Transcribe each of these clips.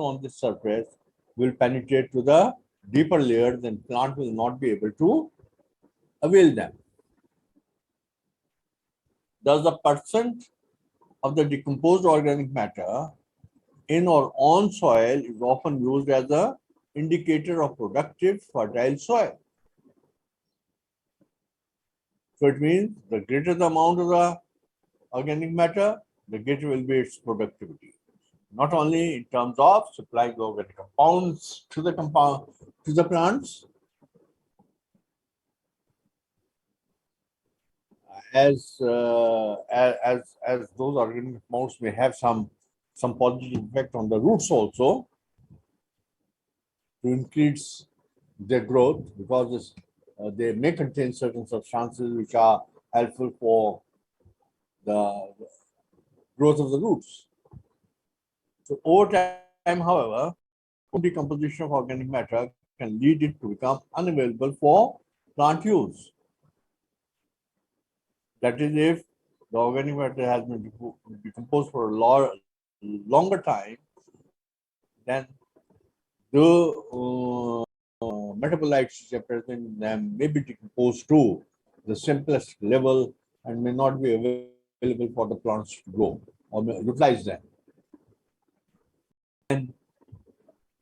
on the surface will penetrate to the deeper layers, and plant will not be able to avail them. Thus, the percent of the decomposed organic matter in or on soil is often used as a indicator of productive, fertile soil. So it means the greater the amount of the organic matter, the greater will be its productivity. Not only in terms of supplying organic compounds to the plants, as those organic compounds may have some positive effect on the roots also to increase their growth, because they may contain certain substances which are helpful for the growth of the roots. So over time, however, decomposition of organic matter can lead it to become unavailable for plant use. That is, if the organic matter has been decomposed for a longer time, then the metabolites which are present in them may be decomposed to the simplest level and may not be available for the plants to grow or utilize them. And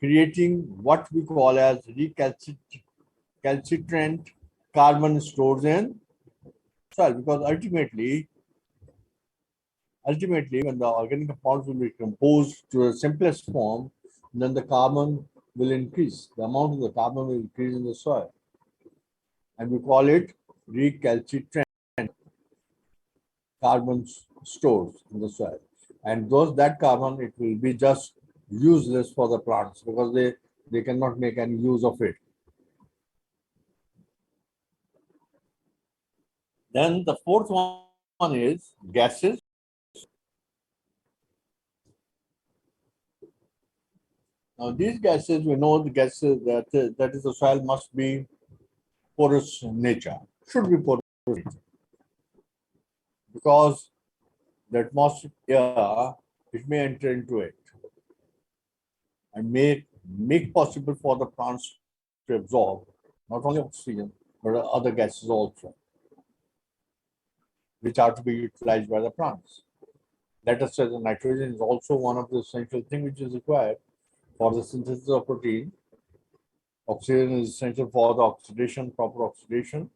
creating what we call as recalcitrant carbon stores in soil, because ultimately when the organic compounds will be composed to the simplest form, then the carbon will increase. The amount of the carbon will increase in the soil. And we call it recalcitrant carbon stores in the soil. And that carbon, it will be just useless for the plants because they cannot make any use of it. Then the fourth one is gases. Now these gases, we know the gases that is the soil must be porous in nature, should be porous in nature, because the atmospheric air, it may enter into it and make possible for the plants to absorb not only oxygen but other gases also, which are to be utilized by the plants. Let us say the nitrogen is also one of the essential things which is required for the synthesis of protein. Oxygen is essential for the oxidation, proper oxidation.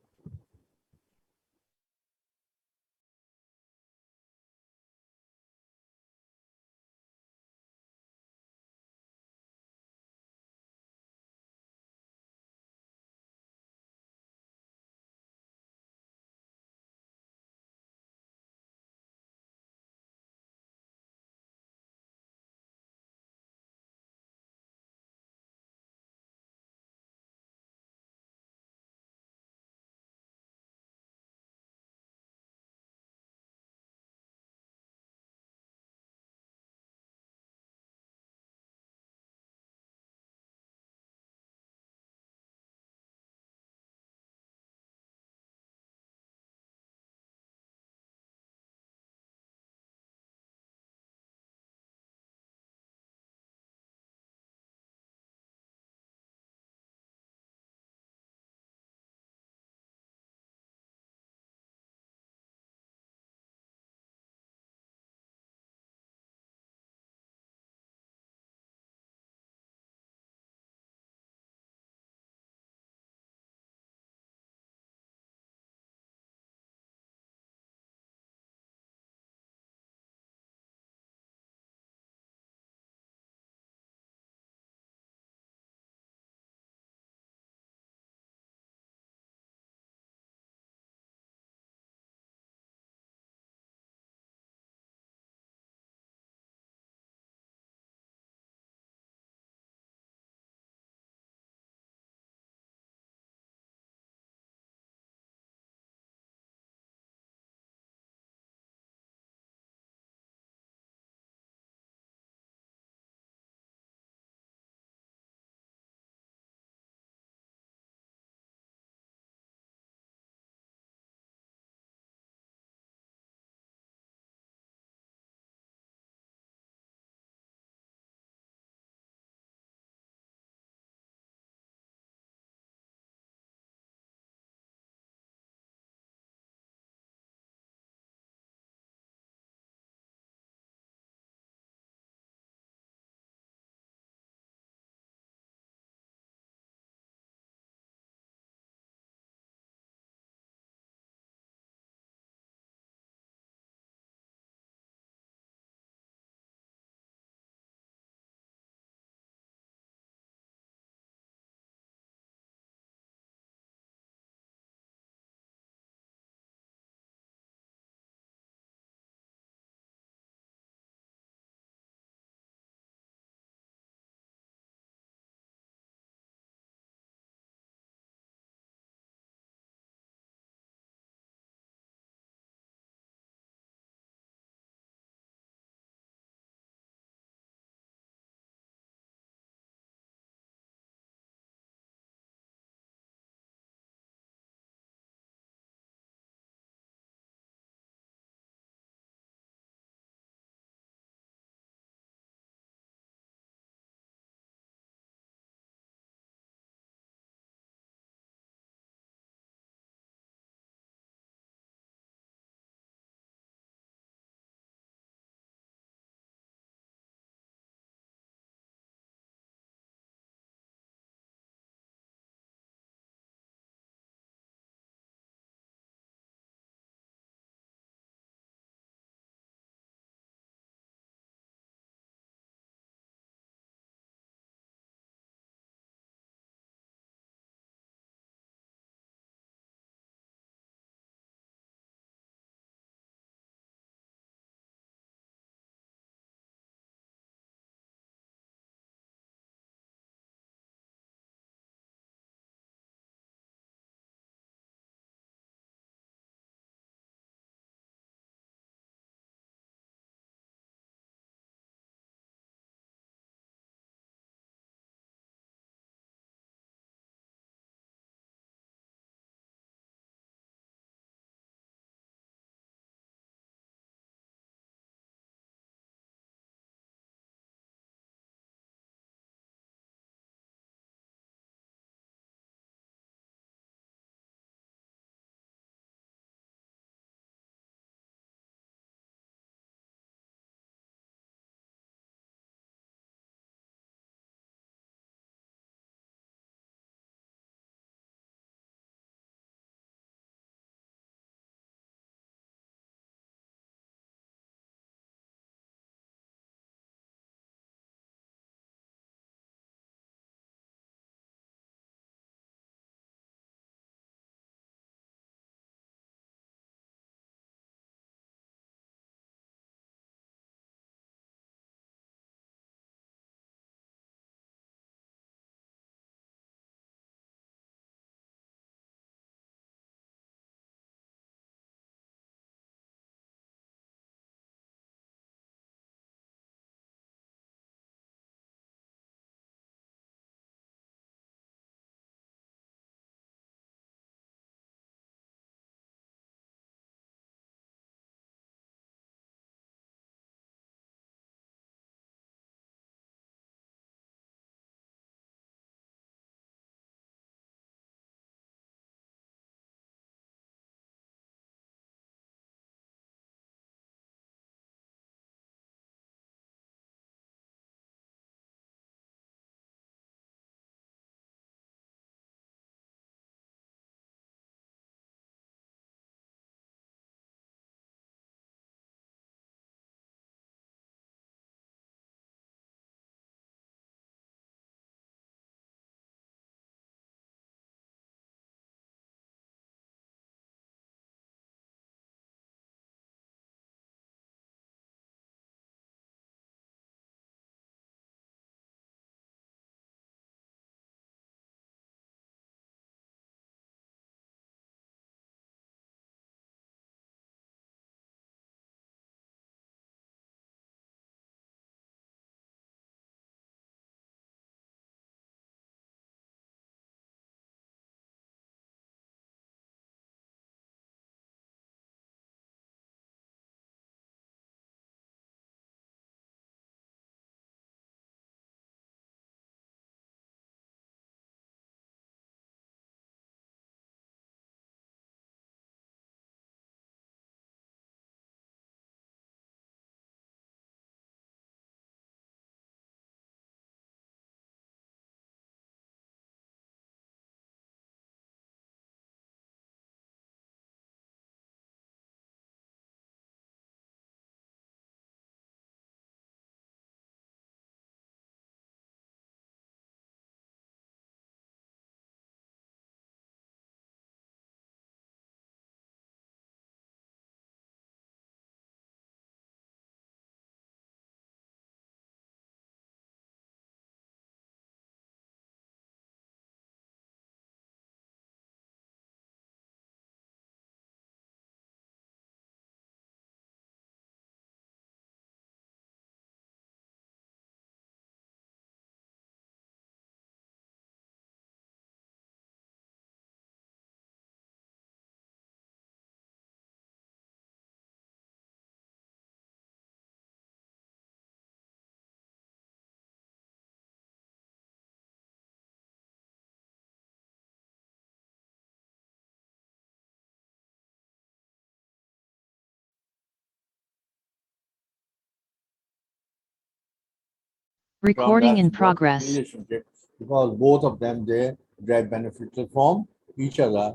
Recording in That's the progress. relationship, because both of them, they derive benefits from each other,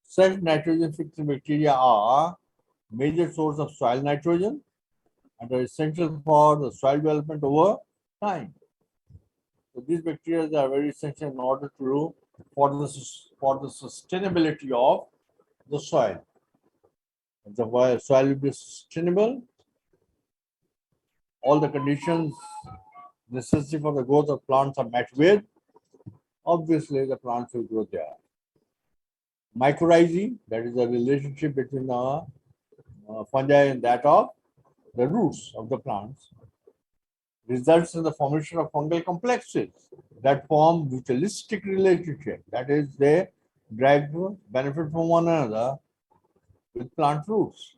Such nitrogen fixing bacteria are major source of soil nitrogen and are essential for the soil development over time. So these bacteria are very essential in order to do for the sustainability of the soil. If the soil will be sustainable, all the conditions necessary for the growth of plants are met with, obviously the plants will grow there. Mycorrhizae, that is the relationship between the fungi and that of the roots of the plants, results in the formation of fungal complexes that form mutualistic relationship. That is, they derive benefit from one another with plant roots.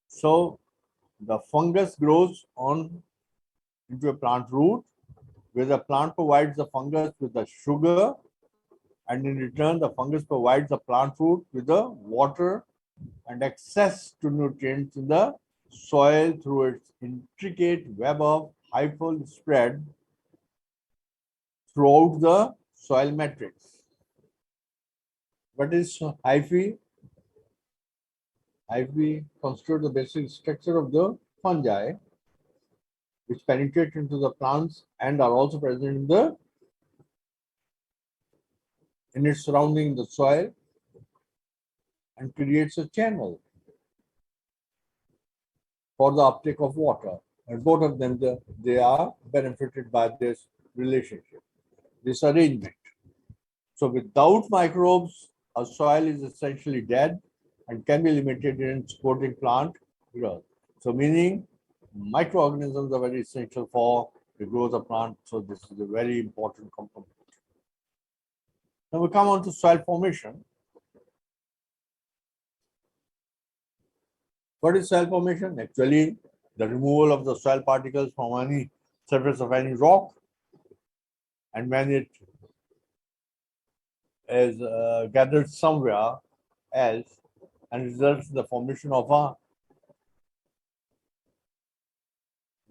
So the fungus grows on into a plant root, where the plant provides the fungus with the sugar, and in return the fungus provides the plant root with the water and access to nutrients in the soil through its intricate web of hyphal spread throughout the soil matrix. What is hyphae? Hyphae constitute the basic structure of the fungi, which penetrate into the plants and are also present in its surrounding the soil and creates a channel for the uptake of water. And both of them, they are benefited by this relationship, this arrangement. So without microbes, a soil is essentially dead and can be limited in supporting plant growth. So meaning microorganisms are very essential for the growth of plants. So this is a very important component. Now we come on to soil formation. What is soil formation? Actually, the removal of the soil particles from any surface of any rock, and when it is gathered somewhere else and results in the formation of a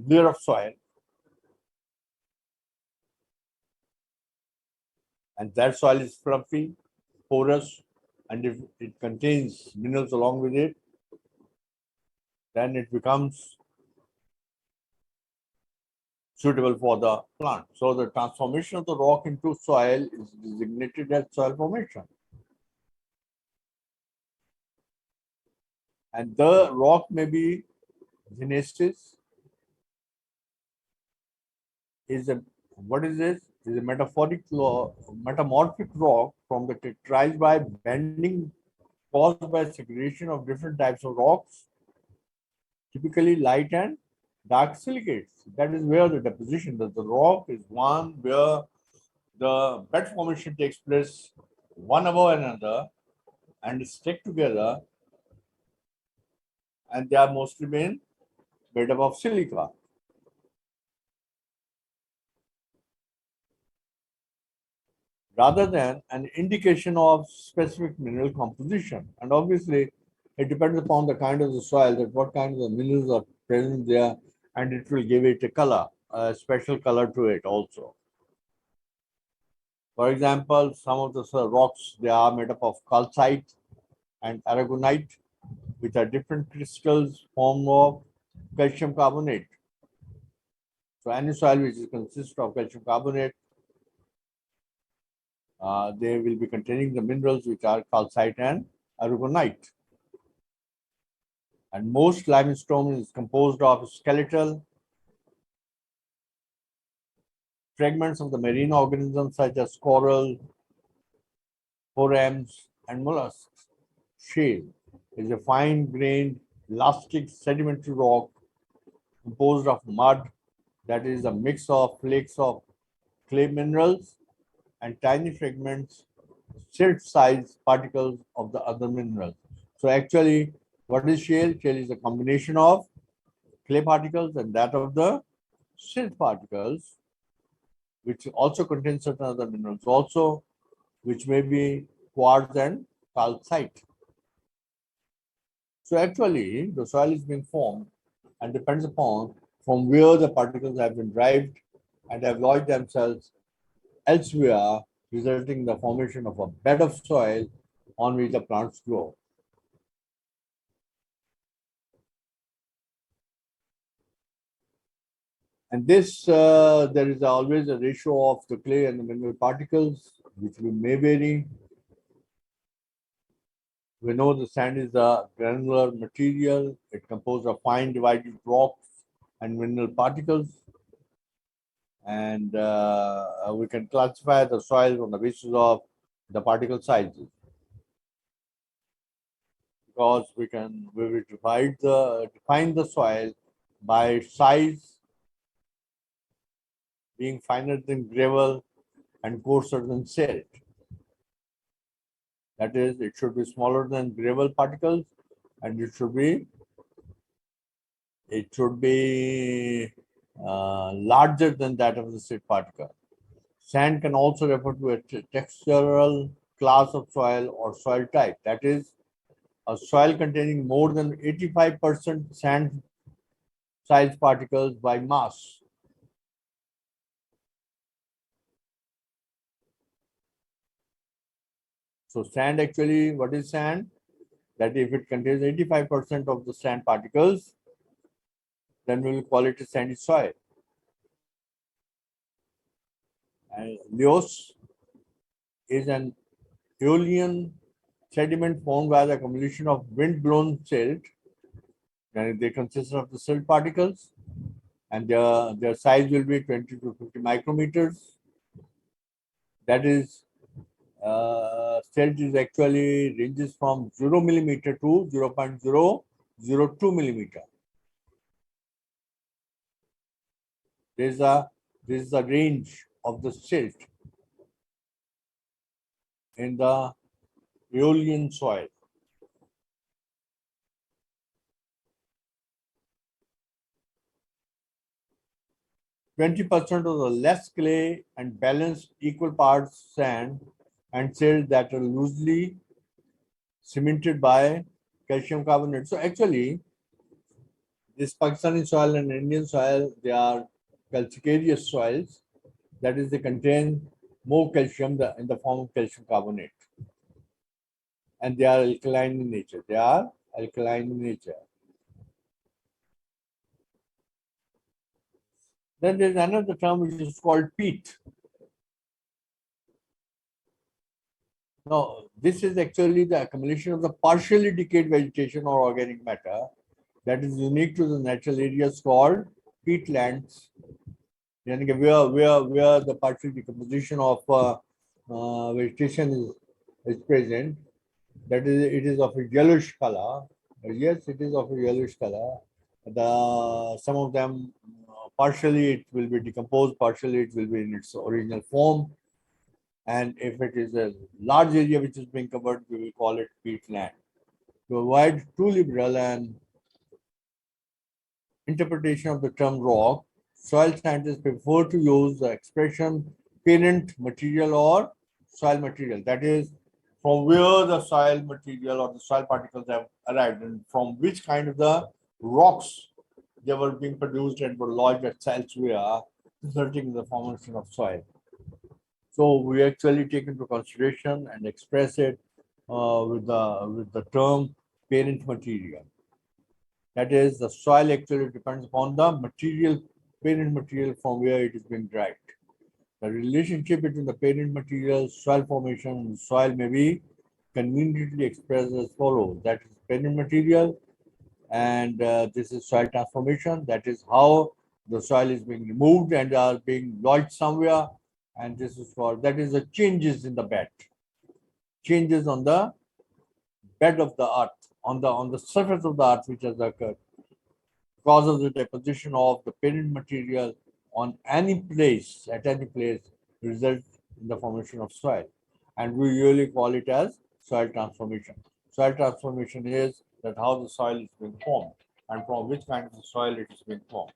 layer of soil, and that soil is fluffy, porous, and if it contains minerals along with it, then it becomes suitable for the plant. So the transformation of the rock into soil is designated as soil formation. And the rock may be gneiss. What is this? Is a metamorphic rock from the characterized by bending caused by segregation of different types of rocks, typically light and dark silicates. That is where the deposition of the rock is one where the bed formation takes place one above another and stick together, and they are mostly been made up of silica. Rather than an indication of specific mineral composition. And obviously, it depends upon the kind of the soil, that what kind of the minerals are present there, and it will give it a color, a special color to it also. For example, some of the rocks, they are made up of calcite and aragonite, which are different crystals formed of calcium carbonate. So any soil which consists of calcium carbonate, they will be containing the minerals which are calcite and aragonite. And most limestone is composed of skeletal fragments of the marine organisms such as coral, forams, and mollusks. Shale is a fine-grained, elastic sedimentary rock composed of mud, that is a mix of flakes of clay minerals and tiny fragments, silt-sized particles of the other minerals. So actually, what is shale? Shale is a combination of clay particles and that of the silt particles, which also contain certain other minerals also, which may be quartz and calcite. So actually, the soil is being formed and depends upon from where the particles have been derived and have lodged themselves elsewhere, resulting in the formation of a bed of soil on which the plants grow. And this, there is always a ratio of the clay and the mineral particles, which may vary. We know the sand is a granular material. It composed of fine divided rocks and mineral particles. And we can classify the soils on the basis of the particle sizes, because we will define the soil by size being finer than gravel and coarser than silt. That is, it should be smaller than gravel particles, and it should be larger than that of the silt particle. Sand can also refer to a textural class of soil or soil type. That is, a soil containing more than 85% sand size particles by mass. So sand actually, what is sand? That if it contains 85% of the sand particles, then we will call it a sandy soil. And lios is an aeolian sediment formed by the accumulation of wind-blown silt, and they consist of the silt particles, and their size will be 20 to 50 micrometers. That is, silt is actually ranges from 0 millimeter to 0.002 millimeter. This is the range of the silt in the aeolian soil. 20% of the less clay and balanced equal parts sand and silt that are loosely cemented by calcium carbonate. So actually, this Pakistani soil and Indian soil, they are calcareous soils. That is, they contain more calcium in the form of calcium carbonate. And they are alkaline in nature. They are alkaline in nature. Then there is another term which is called peat. Now, this is actually the accumulation of the partially decayed vegetation or organic matter that is unique to the natural areas called peatlands. Where the partial decomposition of vegetation is present, that is, it is of a yellowish color. Yes, it is of a yellowish color. Some of them partially it will be decomposed, partially it will be in its original form. And if it is a large area which is being covered, we will call it peatland. To avoid too liberal an interpretation of the term rock, soil scientists prefer to use the expression parent material or soil material. That is, from where the soil material or the soil particles have arrived and from which kind of the rocks they were being produced and were lodged at elsewhere, resulting in the formation of soil. So we actually take into consideration and express it with the term parent material. That is, the soil actually depends upon the material, parent material from where it is being derived. The relationship between the parent material, soil formation, and soil may be conveniently expressed as follows. That is parent material, and this is soil transformation. That is how the soil is being removed and are being lodged somewhere. And this is for that is the changes in the bed, changes on the bed of the earth, on the surface of the earth which has occurred because of the deposition of the parent material on any place, at any place, result in the formation of soil. And we usually call it as soil transformation. Soil transformation is that how the soil is being formed and from which kind of soil it is being formed.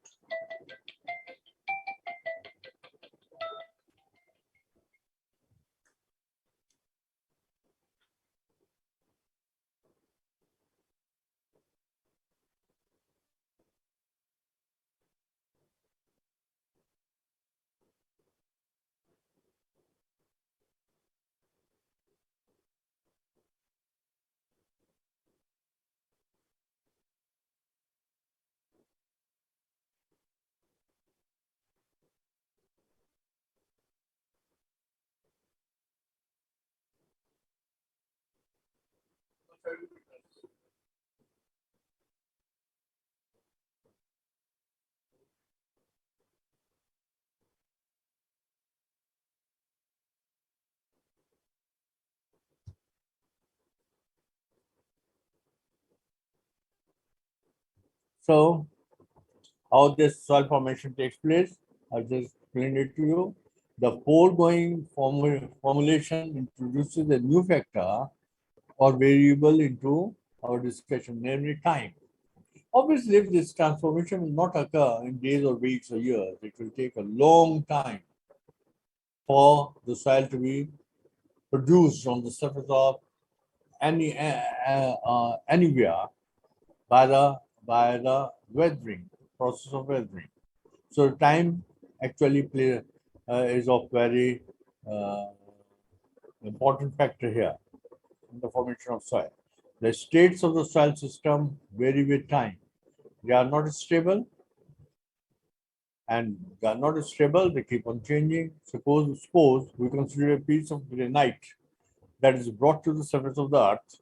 So, how this soil formation takes place, I just explained it to you. The foregoing formulation introduces a new factor or variable into our discussion, namely time. Obviously, if this transformation will not occur in days or weeks or years, it will take a long time for the soil to be produced on the surface of anywhere by the weathering process of weathering. So time actually is of very uh, important factor here in the formation of soil. The states of the soil system vary with time. They are not stable, and they are not stable. They keep on changing. Suppose we consider a piece of granite that is brought to the surface of the earth.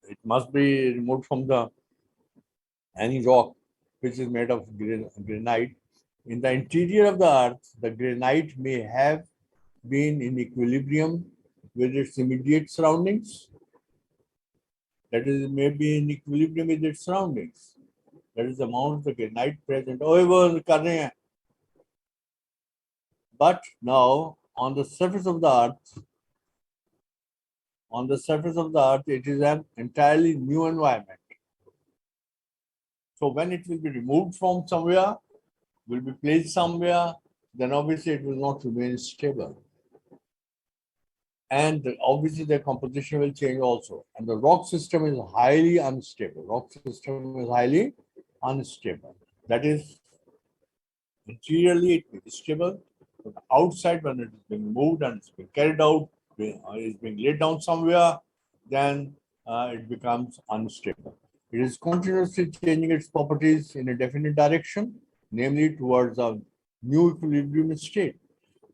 It must be removed from the any rock which is made of granite. In the interior of the earth, the granite may have been in equilibrium with its immediate surroundings. That is, it may be in equilibrium with its surroundings. That is the amount of the granite present. But now, on the surface of the earth, it is an entirely new environment. So when it will be removed from somewhere, will be placed somewhere, then obviously it will not remain stable. And obviously the composition will change also. And the rock system is highly unstable. Rock system is highly unstable. That is, interiorly it will be stable, but outside when it is being moved and it's being carried out, is being laid down somewhere, then it becomes unstable. It is continuously changing its properties in a definite direction, namely towards a new equilibrium state.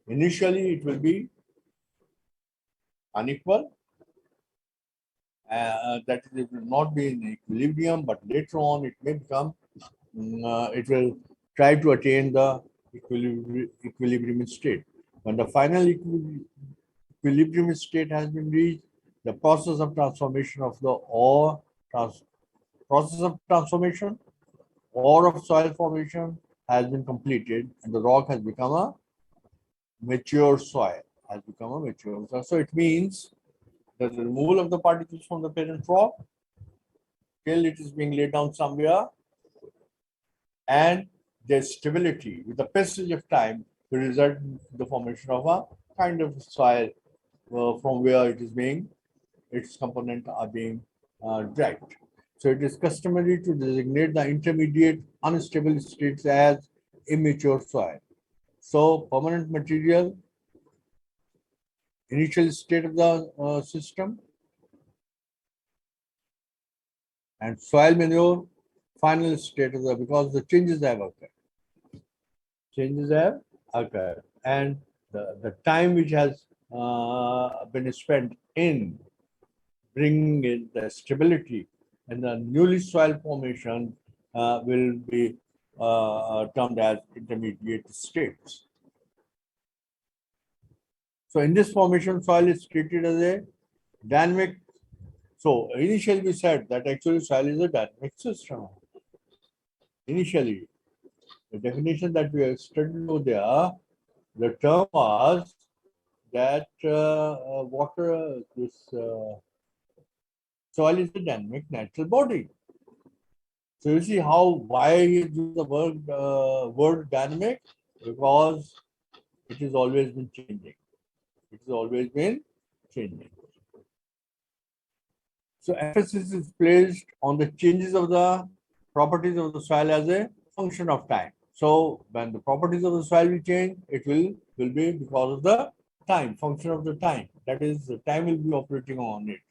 Initially, it will be unequal. That is, it will not be in equilibrium, but later on it may become, it will try to attain the equilibrium state. When the final equilibrium state has been reached, the process of transformation of the process of transformation or of soil formation has been completed, and the rock has become a mature soil. So it means that the removal of the particles from the parent rock till it is being laid down somewhere, and their stability with the passage of time will result in the formation of a kind of soil from where its components are being dragged. So it is customary to designate the intermediate unstable states as immature soil. So permanent material, initial state of the system, and soil manure, final state of the, because the changes have occurred. And the time which has been spent in bringing in the stability and the newly soil formation will be termed as intermediate states. So in this formation, soil is treated as a dynamic. So initially we said that actually soil is a dynamic system. Initially, the definition that we have studied over there, the term was that soil is a dynamic natural body. So you see why he used the word dynamic, because it has always been changing. It has always been changing. So emphasis is placed on the changes of the properties of the soil as a function of time. So when the properties of the soil will change, it will be because of the time, function of the time. That is, the time will be operating on it.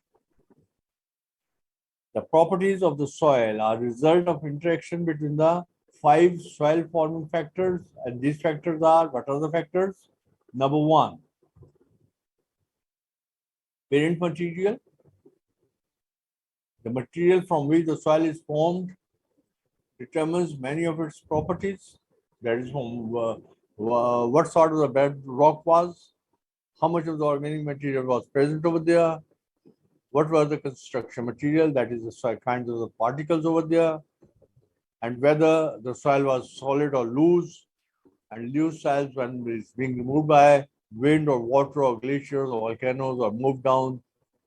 The properties of the soil are a result of interaction between the 5 soil forming factors, and these factors are, what are the factors? Number 1, parent material. The material from which the soil is formed determines many of its properties. That is from what sort of the bed rock was, how much of the organic material was present over there, what was the construction material, that is the soil, kinds of the particles over there, and whether the soil was solid or loose. And loose soils, when it's being removed by wind or water or glaciers or volcanoes, or moved down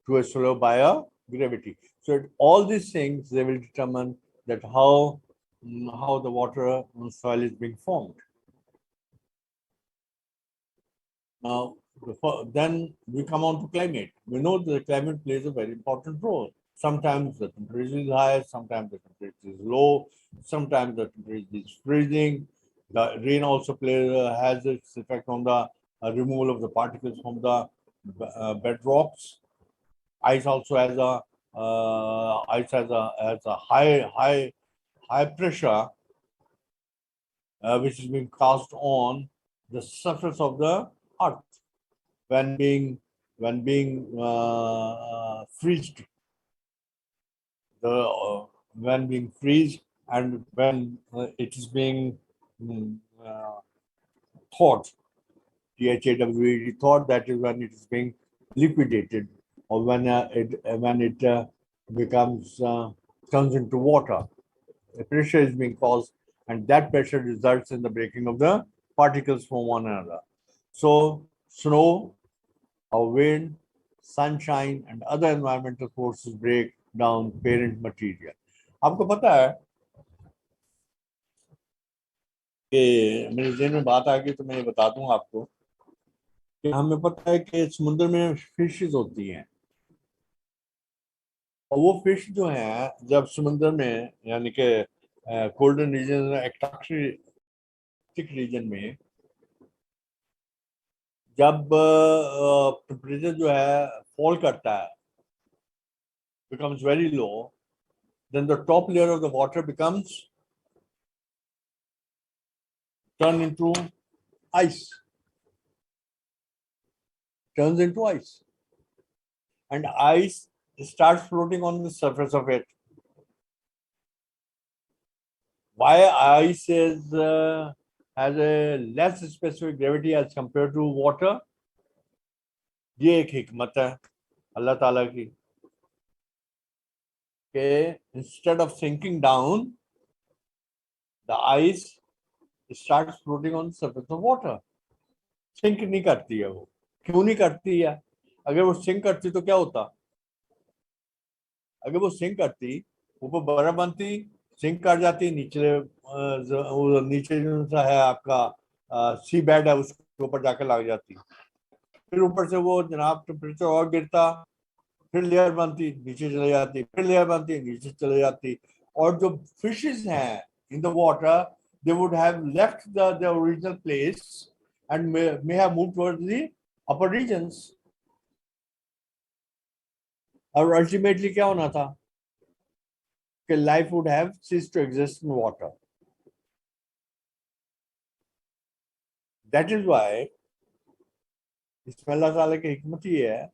to a soil by a gravity. So all these things, they will determine that how the water soil is being formed. Now, then we come on to climate. We know that the climate plays a very important role. Sometimes the temperature is high, sometimes the temperature is low, sometimes the temperature is freezing. The rain also has its effect on the removal of the particles from the bedrocks. Ice also has a high pressure which is being cast on the surface of the earth when being freezed. When being freezed, and when it is being thawed, THAWED, thawed, that is when it is being liquidated, or when it becomes turns into water. The pressure is being caused, and that pressure results in the breaking of the particles from one another. So snow or wind, sunshine, and other environmental forces break down parent material. आपको पता है कि मेरे ज़हन में बात आ गई तो मैं बता दूं आपको कि हमें पता है कि समुद्र में फिशेस होती हैं, और वो फिश जो हैं जब समुद्र में, यानी कि कोल्डन रीजन, एंटार्क्टिक रीजन में, जब टेम्परेचर जो है फॉल करता है, becomes very low, then the top layer of the water becomes turned into ice, turns into ice, and ice starts floating on the surface of it. Why ice has a less specific gravity as compared to water? ये एक हिकमत है अल्लाह ताला की कि instead of sinking down, the ice starts floating on the surface of water. Sink नहीं करती है वो. क्यों नहीं करती है? अगर वो सिंक करती तो क्या होता? अगर वो सिंक करती, ऊपर बर्फ बनती, सिंक कर जाती, नीचे जो सा है आपका सी बेड है उसके ऊपर जाकर लग जाती, फिर ऊपर से वो जनाब टेम्परेचर और गिरता, फिर लेयर बनती, नीचे चले जाती, फिर लेयर बनती, नीचे चले जाती, और जो फिशेस हैं in the water, they would have left the original place and may have moved towards the upper regions. और अल्टीमेटली क्या होना था कि life would have ceased to exist in water. That is why इसमें अल्लाह ताला की हिकमत ये है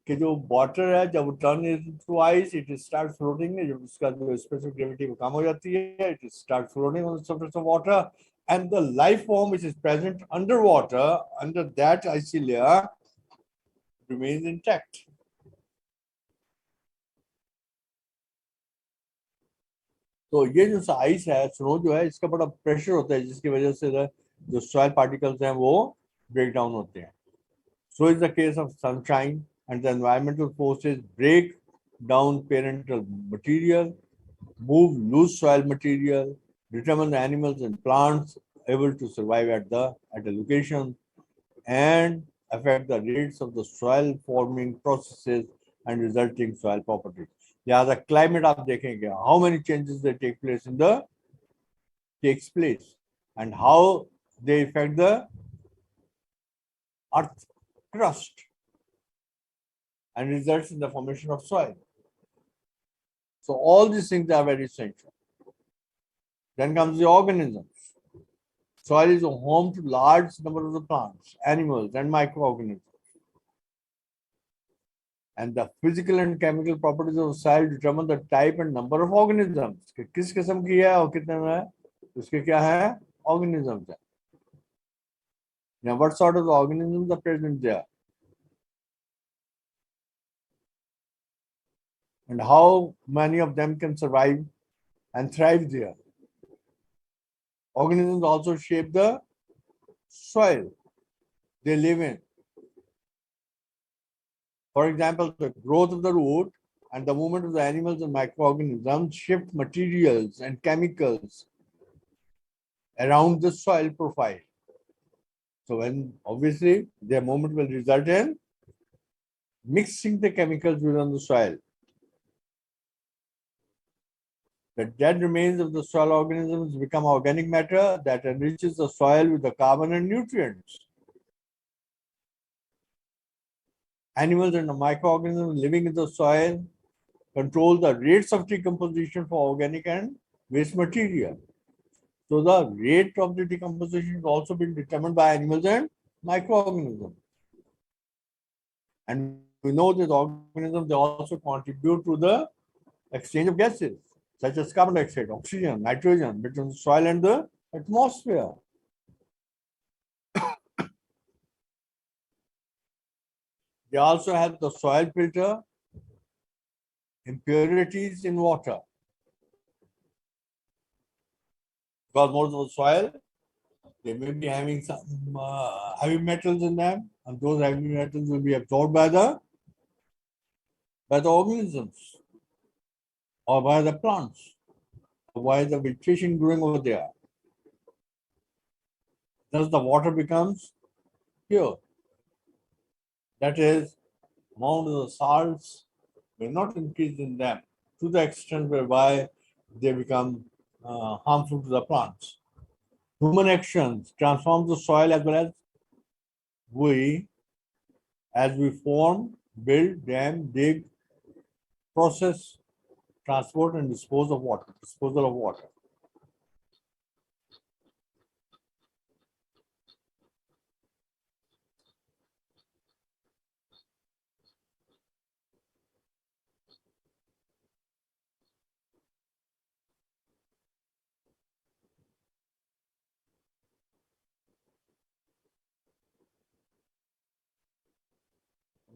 कि जो वाटर है जब turn into ice, it start floating, जब उसका जो स्पेसिफिक ग्रेविटी वो कम हो जाती है, it start floating on the surface of water, and the life form which is present underwater, under that icy layer, remains intact. तो ये जो आइस है, स्नो जो है, इसका बड़ा प्रेशर होता है, जिसकी वजह से जो सॉइल पार्टिकल्स हैं वो ब्रेक डाउन होते हैं. So is the case of sunshine, and the environmental forces break down parental material, move loose soil material, determine the animals and plants able to survive at a location, and affect the rates of the soil forming processes and resulting soil properties. Yeah, the climate आप देखेंगे, how many changes they takes place, and how they affect the earth crust and results in the formation of soil. So all these things are very essential. Then comes the organisms. Soil is a home to large number of the plants, animals, and microorganisms. And the physical and chemical properties of soil determine the type and number of organisms. कि किस किस्म की है और कितने में है, उसके क्या है, organisms है. Now, what sort of organisms are present there? And how many of them can survive and thrive there? Organisms also shape the soil they live in. For example, the growth of the root and the movement of the animals and microorganisms shift materials and chemicals around the soil profile. So when obviously their movement will result in mixing the chemicals within the soil. The dead remains of the soil organisms become organic matter that enriches the soil with the carbon and nutrients. Animals and the microorganisms living in the soil control the rates of decomposition for organic and waste material. So the rate of the decomposition is also being determined by animals and microorganisms. And we know that organisms, they also contribute to the exchange of gases, such as carbon dioxide, oxygen, nitrogen, between the soil and the atmosphere. They also help the soil filter impurities in water. Because most of the soil, they may be having some heavy metals in them, and those heavy metals will be absorbed by the organisms or by the plants, or by the vegetation growing over there. Thus, the water becomes pure. That is, amount of the salts may not increase in them to the extent whereby they become harmful to the plants. Human actions transform the soil as we form, build, dam, dig, process, transport, and disposal of water.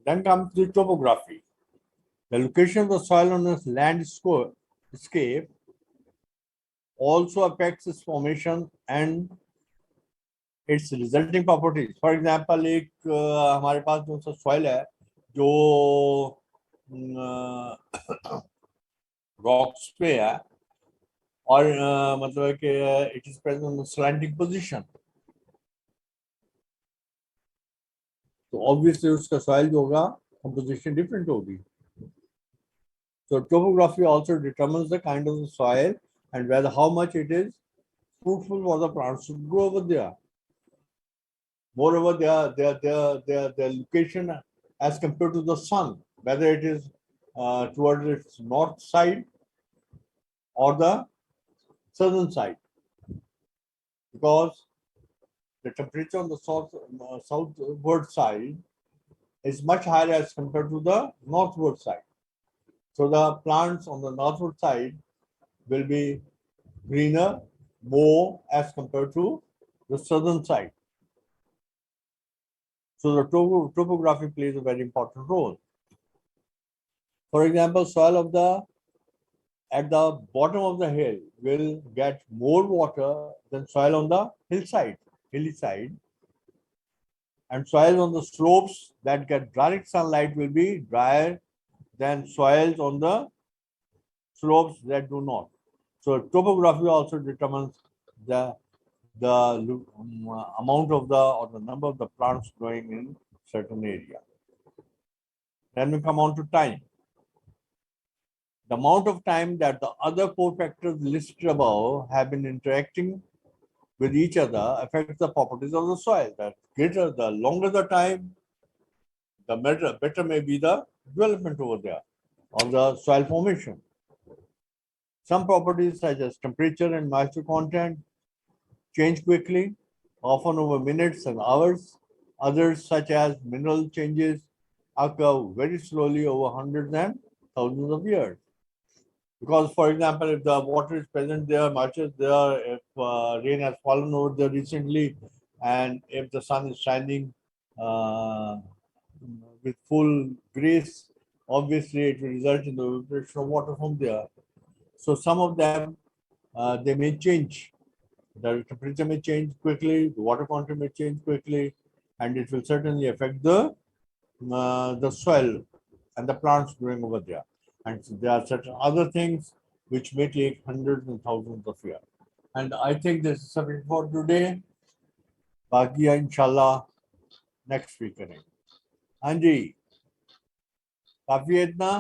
Then comes the topography. The location of the soil on a landscape also affects its formation and its resulting properties. For example, एक हमारे पास जो सा soil है जो rocks पे है और मतलब है कि it is present on the slanting position. तो obviously उसका soil जो होगा composition different होगी. So topography also determines the kind of the soil and whether how much it is fruitful for the plants to grow over there. Moreover, their location as compared to the sun, whether it is towards its north side or the southern side, because the temperature on the southward side is much higher as compared to the northward side. So the plants on the northward side will be greener more as compared to the southern side. So the topography plays a very important role. For example, soil at the bottom of the hill will get more water than soil on the hilly side. And soils on the slopes that get direct sunlight will be drier than soils on the slopes that do not. So topography also determines the amount of the number of the plants growing in certain area. Then we come on to time. The amount of time that the other four factors listed above have been interacting with each other affects the properties of the soil. The longer the time, the better may be the development over there of the soil formation. Some properties such as temperature and moisture content change quickly, often over minutes and hours. Others such as mineral changes occur very slowly over hundreds and thousands of years. Because, for example, if the water is present there, much is there, if rain has fallen over there recently, and if the sun is shining uh, with full grace, obviously it will result in the evaporation of water from there. So some of them, they may change. The temperature may change quickly, the water content may change quickly, and it will certainly affect the soil and the plants growing over there. And so there are certain other things which may take hundreds and thousands of years. And I think this is something for today. बाकी इंशाल्लाह next week करेंगे. हाँ जी, काफी है इतना.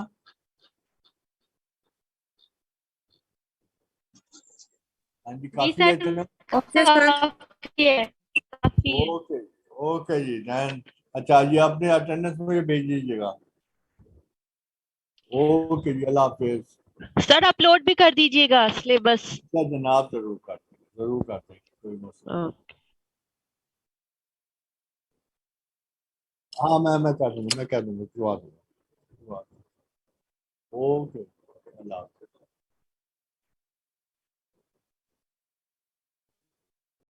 हाँ जी, काफी है इतना. Okay, sir. काफी है, काफी है। ओके ओके जी. देन अच्छा, ये अपने अटेंडेंस में भेज दीजिएगा. ओके जी, अल्लाह हाफिज. सर अपलोड भी कर दीजिएगा सिलेबस। जनाब जरूर करते हैं, जरूर करते हैं, कोई मसला नहीं. हाँ, मैं कर दूंगा, मैं कर दूंगा, करवा दूंगा. ओके, अल्लाह हाफिज.